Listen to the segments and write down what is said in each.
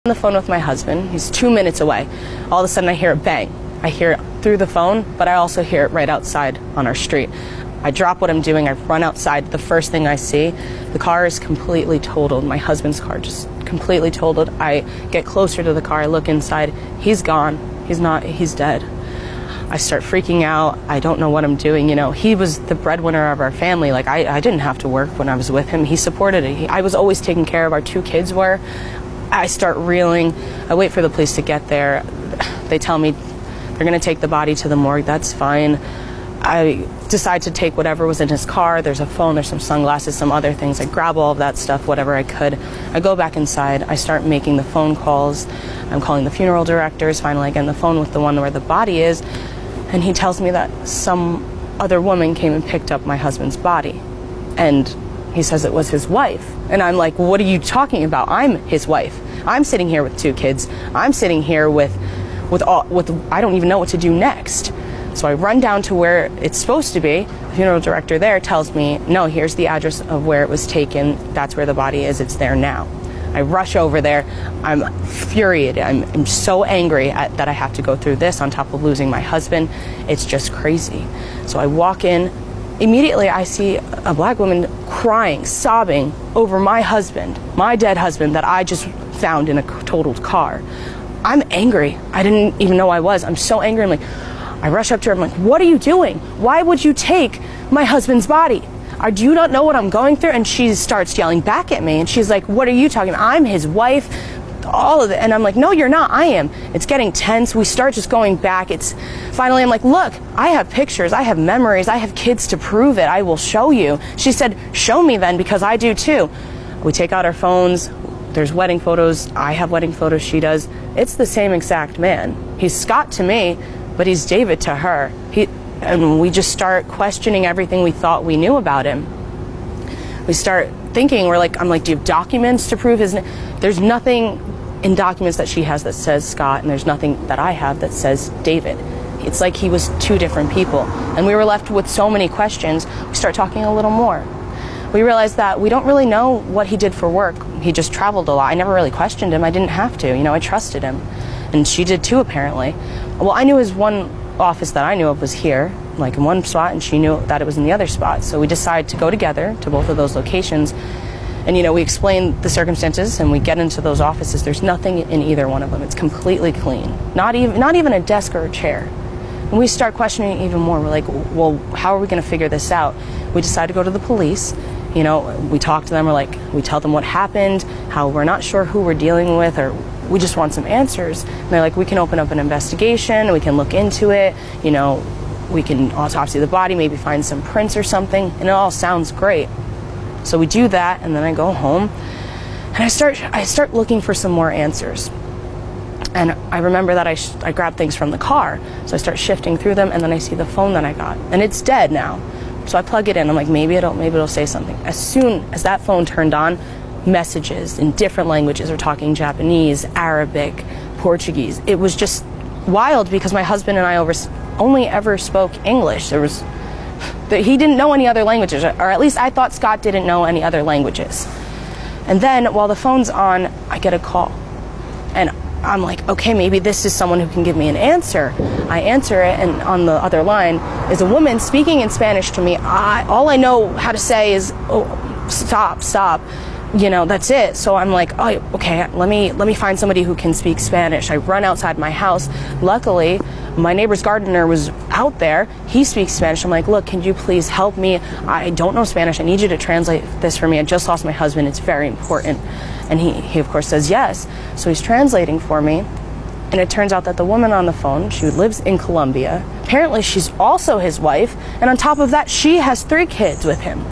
On the phone with my husband. He's 2 minutes away. All of a sudden I hear a bang. I hear it through the phone, but I also hear it right outside on our street. I drop what I'm doing, I run outside. The first thing I see, the car is completely totaled. My husband's car just completely totaled. I get closer to the car, I look inside. He's gone. He's dead. I start freaking out. I don't know what I'm doing. You know, he was the breadwinner of our family. Like, I didn't have to work when I was with him. He supported it. I was always taking care of our 2 kids were. I start reeling. I wait for the police to get there. They tell me they're going to take the body to the morgue. That's fine. I decide to take whatever was in his car. There's a phone, there's some sunglasses, some other things. I grab all of that stuff, whatever I could. I go back inside. I start making the phone calls. I'm calling the funeral directors. Finally, I get on the phone with the one where the body is. And he tells me that some other woman came and picked up my husband's body. And he says it was his wife. And I'm like, what are you talking about? I'm his wife. I'm sitting here with 2 kids. I'm sitting here with I don't even know what to do next. So I run down to where it's supposed to be. The funeral director there tells me, no, here's the address of where it was taken. That's where the body is. It's there now. I rush over there. I'm infuriated. I'm so angry that I have to go through this on top of losing my husband. It's just crazy. So I walk in. Immediately, I see a black woman crying, sobbing over my husband, my dead husband that I just found in a totaled car. I'm angry. I didn't even know I was. I'm so angry. I rush up to her. I'm like, what are you doing? Why would you take my husband's body? Do you not know what I'm going through? And she starts yelling back at me. And she's like, what are you talking about? I'm his wife. All of it. And I'm like, no, you're not. I am. It's getting tense. We start just going back. Finally, I'm like, look, I have pictures. I have memories. I have kids to prove it. I will show you. She said, show me then, because I do too. We take out our phones. There's wedding photos. I have wedding photos. She does. It's the same exact man. He's Scott to me, but he's David to her. And we just start questioning everything we thought we knew about him. We start thinking, I'm like, do you have documents to prove his name? There's nothing in documents that she has that says Scott, and there's nothing that I have that says David. It's like he was 2 different people. And we were left with so many questions. We start talking a little more. We realized that we don't really know what he did for work. He just traveled a lot. I never really questioned him. I didn't have to. You know, I trusted him. And she did too, apparently. Well, I knew his one office that I knew of was here, like in one spot, and she knew that it was in the other spot. So we decided to go together to both of those locations. And, you know, we explain the circumstances, and we get into those offices. There's nothing in either one of them. It's completely clean. Not even a desk or a chair. And we start questioning even more. We're like, well, how are we going to figure this out? We decide to go to the police. You know, we talk to them. We tell them what happened, how we're not sure who we're dealing with, or we just want some answers. And they're like, we can open up an investigation, we can look into it, you know, we can autopsy the body, maybe find some prints or something, and it all sounds great. So we do that, and then I go home, and I start looking for some more answers. And I remember that I grabbed things from the car, so I start shifting through them, and then I see the phone that I got, and it's dead now. So I plug it in. I'm like, maybe it'll say something. As soon as that phone turned on, messages in different languages. We're talking Japanese, Arabic, Portuguese. It was just wild because my husband and I only ever spoke English. He didn't know any other languages, or at least I thought Scott didn't know any other languages. And then while the phone's on, I get a call. And I'm like, okay, maybe this is someone who can give me an answer. I answer it, and on the other line is a woman speaking in Spanish to me. All I know how to say is, oh, stop. You know, that's it. So I'm like, oh, okay, let me find somebody who can speak Spanish. I run outside my house. Luckily, my neighbor's gardener was out there. He speaks Spanish. I'm like, look, can you please help me? I don't know Spanish. I need you to translate this for me. I just lost my husband. It's very important. And he of course says yes. So he's translating for me. And it turns out that the woman on the phone, she lives in Colombia. Apparently she's also his wife. And on top of that, she has 3 kids with him.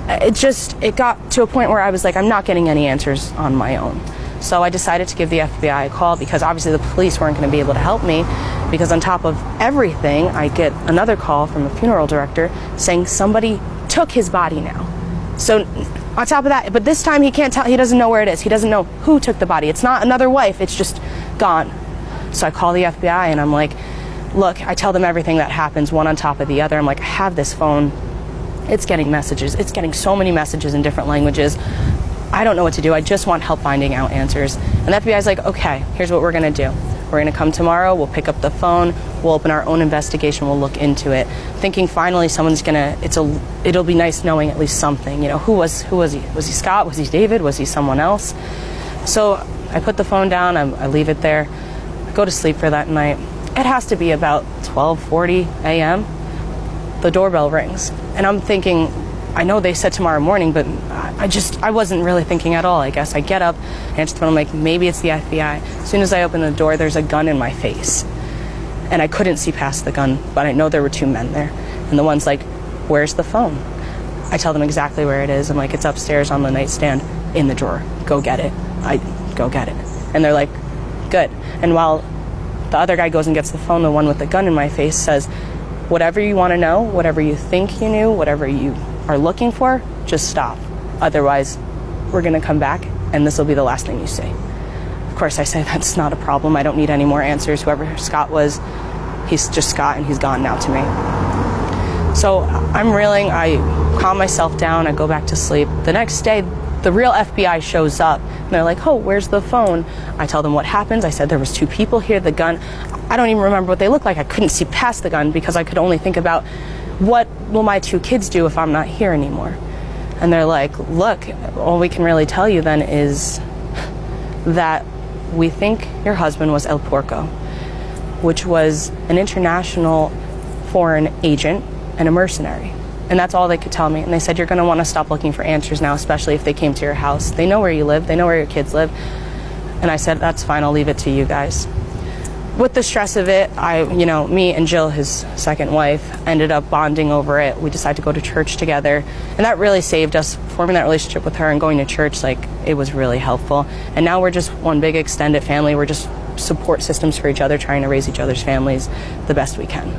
It got to a point where I was like, I'm not getting any answers on my own. So I decided to give the FBI a call, because obviously the police weren't going to be able to help me, because on top of everything, I get another call from the funeral director saying somebody took his body now. So on top of that, but this time he can't tell, he doesn't know where it is. He doesn't know who took the body. It's not another wife, it's just gone. So I call the FBI and I'm like, look, I tell them everything that happens, one on top of the other. I'm like, I have this phone. It's getting messages. It's getting so many messages in different languages. I don't know what to do. I just want help finding out answers. And the FBI's like, okay, here's what we're going to do. We're going to come tomorrow. We'll pick up the phone. We'll open our own investigation. We'll look into it. Thinking finally someone's going to, it'll be nice knowing at least something. You know, who was he? Was he Scott? Was he David? Was he someone else? So I put the phone down. I leave it there. I go to sleep for that night. It has to be about 12:40 a.m. The doorbell rings. And I'm thinking, I know they said tomorrow morning, but I wasn't really thinking at all, I guess. I get up, answer the phone, I'm like, maybe it's the FBI. As soon as I open the door, there's a gun in my face. And I couldn't see past the gun, but I know there were two men there. And the one's like, where's the phone? I tell them exactly where it is. I'm like, it's upstairs on the nightstand in the drawer. Go get it. I go get it. And they're like, good. And while the other guy goes and gets the phone, the one with the gun in my face says, whatever you want to know, whatever you think you knew, whatever you are looking for, just stop. Otherwise, we're going to come back and this will be the last thing you see. Of course, I say that's not a problem. I don't need any more answers. Whoever Scott was, he's just Scott and he's gone now to me. So I'm reeling. I calm myself down. I go back to sleep. The next day, the real FBI shows up and they're like, oh, where's the phone? I tell them what happens. I said there was two people here, the gun. I don't even remember what they looked like. I couldn't see past the gun because I could only think about what will my two kids do if I'm not here anymore. And they're like, look, all we can really tell you then is that we think your husband was El Porco, which was an international foreign agent and a mercenary. And that's all they could tell me. And they said, you're going to want to stop looking for answers now, especially if they came to your house. They know where you live. They know where your kids live. And I said, that's fine. I'll leave it to you guys. With the stress of it, me and Jill, his second wife, ended up bonding over it. We decided to go to church together. And that really saved us. Forming that relationship with her and going to church, it was really helpful. And now we're just one big extended family. We're just support systems for each other, trying to raise each other's families the best we can.